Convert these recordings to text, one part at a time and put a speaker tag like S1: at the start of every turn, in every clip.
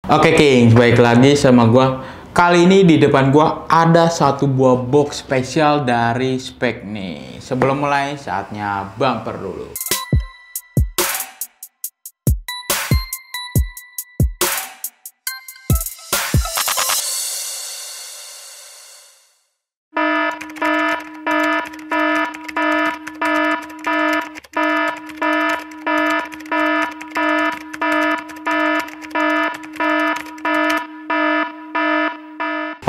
S1: Oke King, baik lagi sama gua. Kali ini di depan gua ada satu buah box spesial dari Spek nih. Sebelum mulai, saatnya bumper dulu.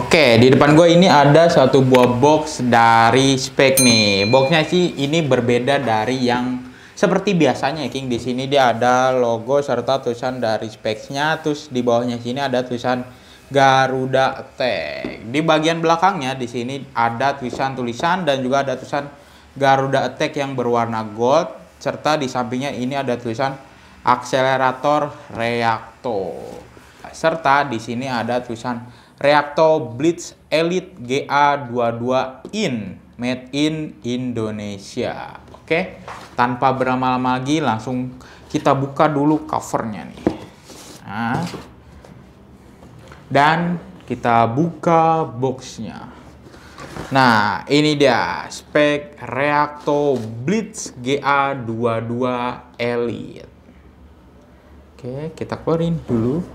S1: Oke, di depan gue ini ada satu buah box dari Spek nih. Boxnya sih ini berbeda dari yang seperti biasanya ya King. Di sini dia ada logo serta tulisan dari Speknya. Terus di bawahnya sini ada tulisan Garuda Attack. Di bagian belakangnya di sini ada tulisan-tulisan dan juga ada tulisan Garuda Attack yang berwarna gold. Serta di sampingnya ini ada tulisan akselerator reaktor. Serta di sini ada tulisan Reaktor Blitz Elite GA22 in made in Indonesia. Oke, tanpa berlama-lama lagi langsung kita buka dulu covernya nih. Nah, dan kita buka boxnya. Nah, ini dia spek Reaktor Blitz GA22 Elite. Oke, kita keluarin dulu.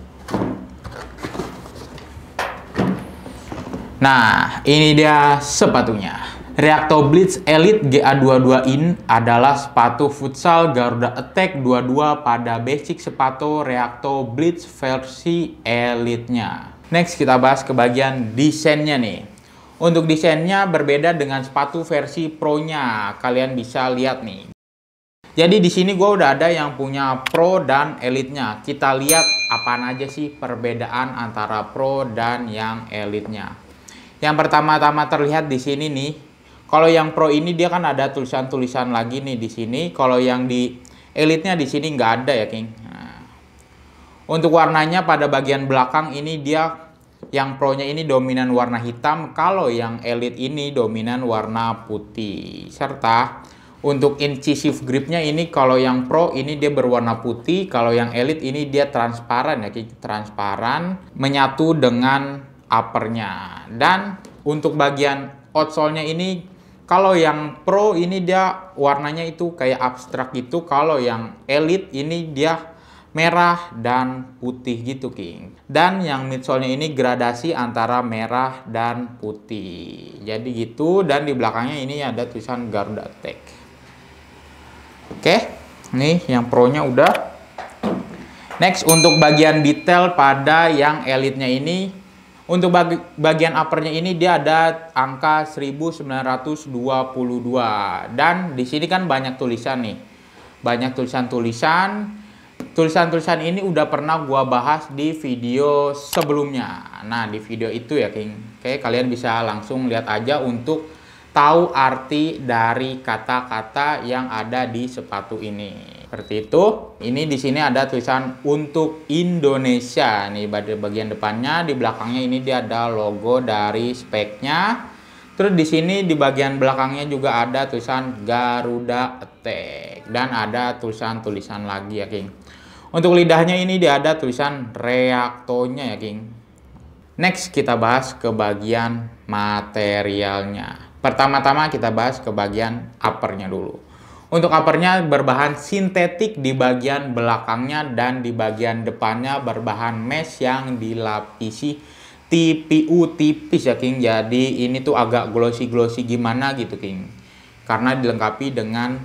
S1: Nah, ini dia sepatunya. Reaktor Blitz Elite GA22 in adalah sepatu futsal Garuda Attack 22 pada basic sepatu Reaktor Blitz versi Elite-nya. Next, kita bahas ke bagian desainnya nih. Untuk desainnya berbeda dengan sepatu versi Pro-nya. Kalian bisa lihat nih. Jadi di sini gue udah ada yang punya Pro dan Elite-nya. Kita lihat apaan aja sih perbedaan antara Pro dan yang Elite-nya. Yang pertama-tama terlihat di sini nih, kalau yang Pro ini dia kan ada tulisan-tulisan lagi nih di sini. Kalau yang di Elite-nya di sini nggak ada ya, King. Nah, untuk warnanya pada bagian belakang ini dia yang Pro-nya ini dominan warna hitam, kalau yang Elite ini dominan warna putih. Serta untuk incisive gripnya ini kalau yang Pro ini dia berwarna putih, kalau yang Elite ini dia transparan ya, King. Transparan menyatu dengan uppernya. Dan untuk bagian outsole-nya ini kalau yang Pro ini dia warnanya itu kayak abstrak gitu, kalau yang Elite ini dia merah dan putih gitu, King. Dan yang midsole-nya ini gradasi antara merah dan putih. Jadi gitu, dan di belakangnya ini ada tulisan Garuda Attack. Oke, nih yang Pro-nya udah. Next, untuk bagian detail pada yang Elite-nya ini, untuk bagian uppernya ini dia ada angka 1922 dan di sini kan banyak tulisan nih. Banyak tulisan-tulisan. Tulisan-tulisan ini udah pernah gua bahas di video sebelumnya. Nah, di video itu ya, King. Oke, kalian bisa langsung lihat aja untuk tahu arti dari kata-kata yang ada di sepatu ini. Seperti itu. Ini di sini ada tulisan untuk Indonesia nih bagian depannya, di belakangnya ini dia ada logo dari speknya. Terus di sini di bagian belakangnya juga ada tulisan Garuda Attack dan ada tulisan-tulisan lagi ya, King. Untuk lidahnya ini dia ada tulisan reaktornya ya, King. Next kita bahas ke bagian materialnya. Pertama-tama kita bahas ke bagian uppernya dulu. Untuk uppernya berbahan sintetik di bagian belakangnya dan di bagian depannya berbahan mesh yang dilapisi TPU tipis ya, King. Jadi ini tuh agak glossy-glossy gimana gitu, King. Karena dilengkapi dengan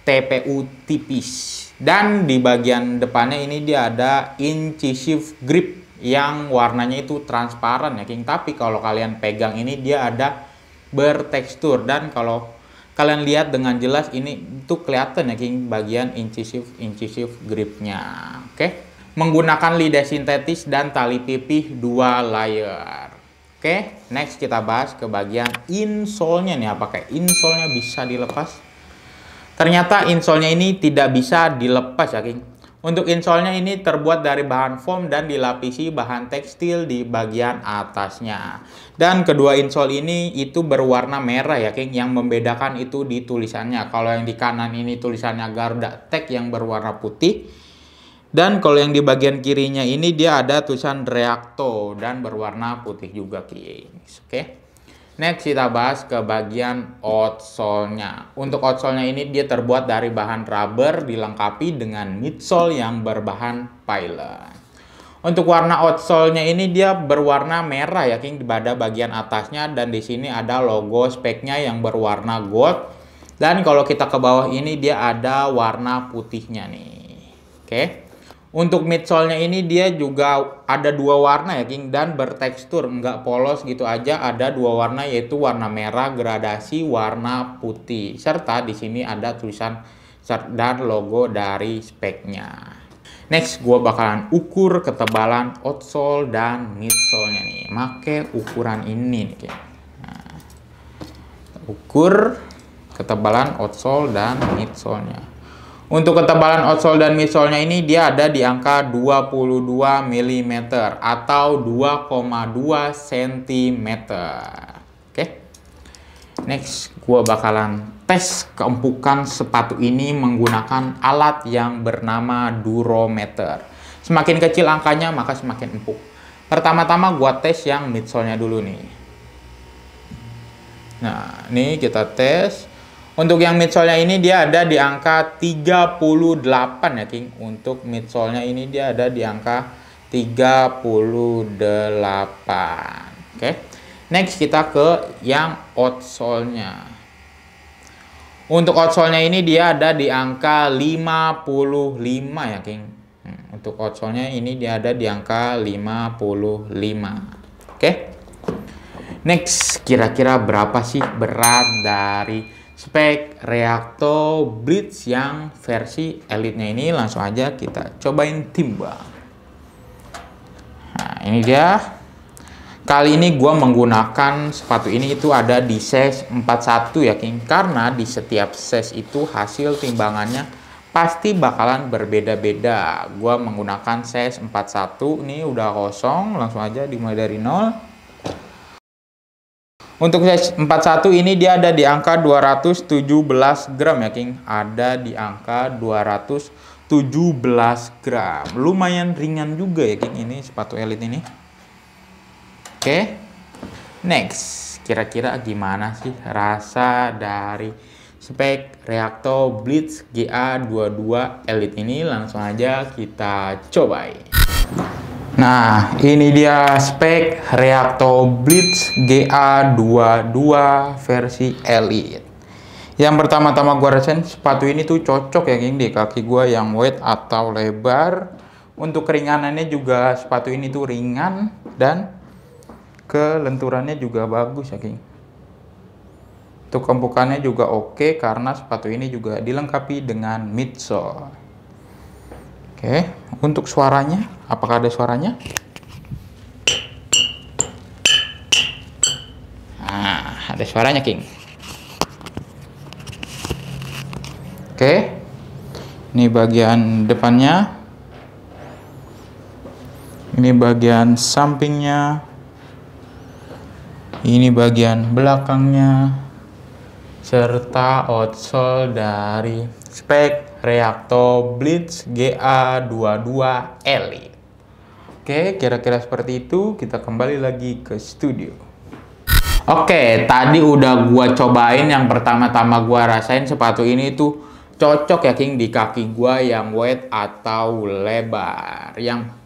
S1: TPU tipis. Dan di bagian depannya ini dia ada incisive grip yang warnanya itu transparan ya, King. Tapi kalau kalian pegang ini dia ada bertekstur, dan kalau kalian lihat dengan jelas ini tuh kelihatan ya, King, bagian incisive gripnya. Oke, menggunakan lidah sintetis dan tali pipih 2 layer. Oke, next kita bahas ke bagian insole-nya nih. Apakah insole-nya bisa dilepas? Ternyata insole-nya ini tidak bisa dilepas ya, King. Untuk insole-nya ini terbuat dari bahan foam dan dilapisi bahan tekstil di bagian atasnya. Dan kedua insole ini itu berwarna merah ya, King. Yang membedakan itu di tulisannya. Kalau yang di kanan ini tulisannya Garuda Attack yang berwarna putih. Dan kalau yang di bagian kirinya ini dia ada tulisan Reacto dan berwarna putih juga, guys. Oke. Next kita bahas ke bagian outsole-nya. Untuk outsole-nya ini dia terbuat dari bahan rubber dilengkapi dengan midsole yang berbahan pylon. Untuk warna outsole-nya ini dia berwarna merah ya, King, pada bagian atasnya, dan di sini ada logo speknya yang berwarna gold. Dan kalau kita ke bawah ini dia ada warna putihnya nih. Oke. Untuk midsole-nya ini dia juga ada dua warna ya, King, dan bertekstur, nggak polos gitu aja. Ada dua warna, yaitu warna merah gradasi warna putih, serta di sini ada tulisan dan logo dari speknya. Next, gue bakalan ukur ketebalan outsole dan midsole-nya nih. Make ukuran ini nih, King. Nah, ukur ketebalan outsole dan midsole-nya. Untuk ketebalan outsole dan midsole-nya ini dia ada di angka 22 mm atau 2,2 cm. Oke. Next, gua bakalan tes keempukan sepatu ini menggunakan alat yang bernama durometer. Semakin kecil angkanya maka semakin empuk. Pertama-tama gua tes yang midsole-nya dulu nih. Nah, ini kita tes. Untuk yang midsole-nya ini dia ada di angka 38 ya, King. Untuk midsole-nya ini dia ada di angka 38. Oke. Next kita ke yang outsole-nya. Untuk outsole-nya ini dia ada di angka 55 ya, King. Untuk outsole-nya ini dia ada di angka 55. Oke. Next, kira-kira berapa sih berat dari spek Reacto Blitz yang versi elite-nya ini? Langsung aja kita cobain timbang. Nah, ini dia. Kali ini gue menggunakan sepatu ini itu ada di size 41 ya, King. Karena di setiap size itu hasil timbangannya pasti bakalan berbeda-beda. Gue menggunakan size 41. Ini udah kosong, langsung aja dimulai dari 0. Untuk size 41 ini dia ada di angka 217 gram ya, King. Ada di angka 217 gram. Lumayan ringan juga ya, King, ini sepatu elite ini. Oke. Next, kira-kira gimana sih rasa dari spek Reacto Blitz GA22 Elite ini? Langsung aja kita cobain. Nah, ini dia spek Reacto Blitz GA22 versi Elite. Yang pertama-tama gue rasain sepatu ini tuh cocok ya, King, di kaki gue yang wide atau lebar. Untuk keringanannya juga sepatu ini tuh ringan dan kelenturannya juga bagus ya, King. Untuk empukannya juga oke karena sepatu ini juga dilengkapi dengan midsole. Oke, untuk suaranya, apakah ada suaranya? Nah, ada suaranya, King. Oke, ini bagian depannya, ini bagian sampingnya, ini bagian belakangnya, serta outsole dari spek Reacto Blitz GA22 Elite. Oke, kira-kira seperti itu. Kita kembali lagi ke studio. Oke, tadi udah gua cobain. Yang pertama-tama gua rasain sepatu ini tuh cocok ya, King, di kaki gua yang wide atau lebar. Yang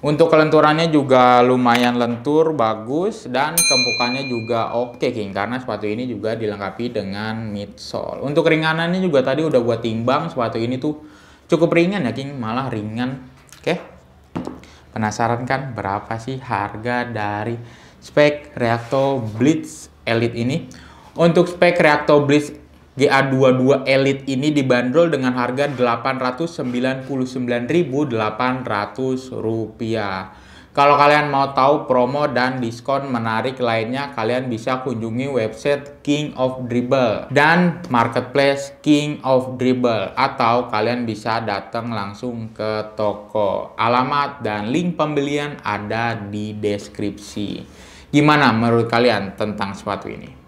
S1: untuk kelenturannya juga lumayan lentur, bagus, dan kempukannya juga oke, King, karena sepatu ini juga dilengkapi dengan midsole. Untuk keringanannya juga tadi udah gua timbang, sepatu ini tuh cukup ringan ya, King, malah ringan. Oke. Penasaran kan berapa sih harga dari spek Reacto Blitz Elite ini? Untuk spek Reacto Blitz GA22 Elite ini dibanderol dengan harga Rp899.800. Kalau kalian mau tahu promo dan diskon menarik lainnya, kalian bisa kunjungi website King of Dribble dan marketplace King of Dribble, atau kalian bisa datang langsung ke toko. Alamat dan link pembelian ada di deskripsi. Gimana menurut kalian tentang sepatu ini?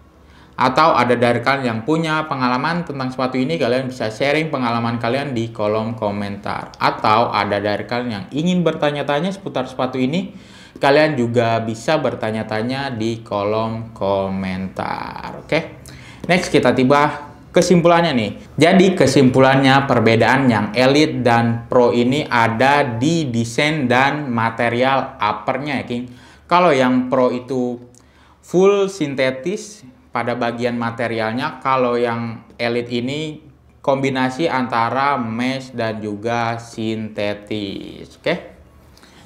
S1: Atau ada dari kalian yang punya pengalaman tentang sepatu ini, kalian bisa sharing pengalaman kalian di kolom komentar. Atau ada dari kalian yang ingin bertanya-tanya seputar sepatu ini, kalian juga bisa bertanya-tanya di kolom komentar. Oke, next kita tiba kesimpulannya nih. Jadi kesimpulannya, perbedaan yang Elite dan Pro ini ada di desain dan material uppernya ya King. Kalau yang Pro itu full sintetis pada bagian materialnya, kalau yang Elite ini kombinasi antara mesh dan juga sintetis. Oke,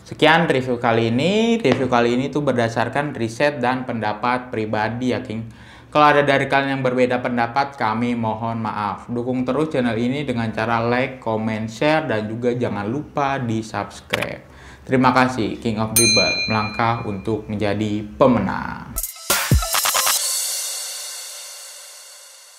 S1: sekian review kali ini. Review kali ini tuh berdasarkan riset dan pendapat pribadi ya King. Kalau ada dari kalian yang berbeda pendapat, kami mohon maaf. Dukung terus channel ini dengan cara like, comment, share, dan juga jangan lupa di subscribe. Terima kasih. King of Dribble melangkah untuk menjadi pemenang.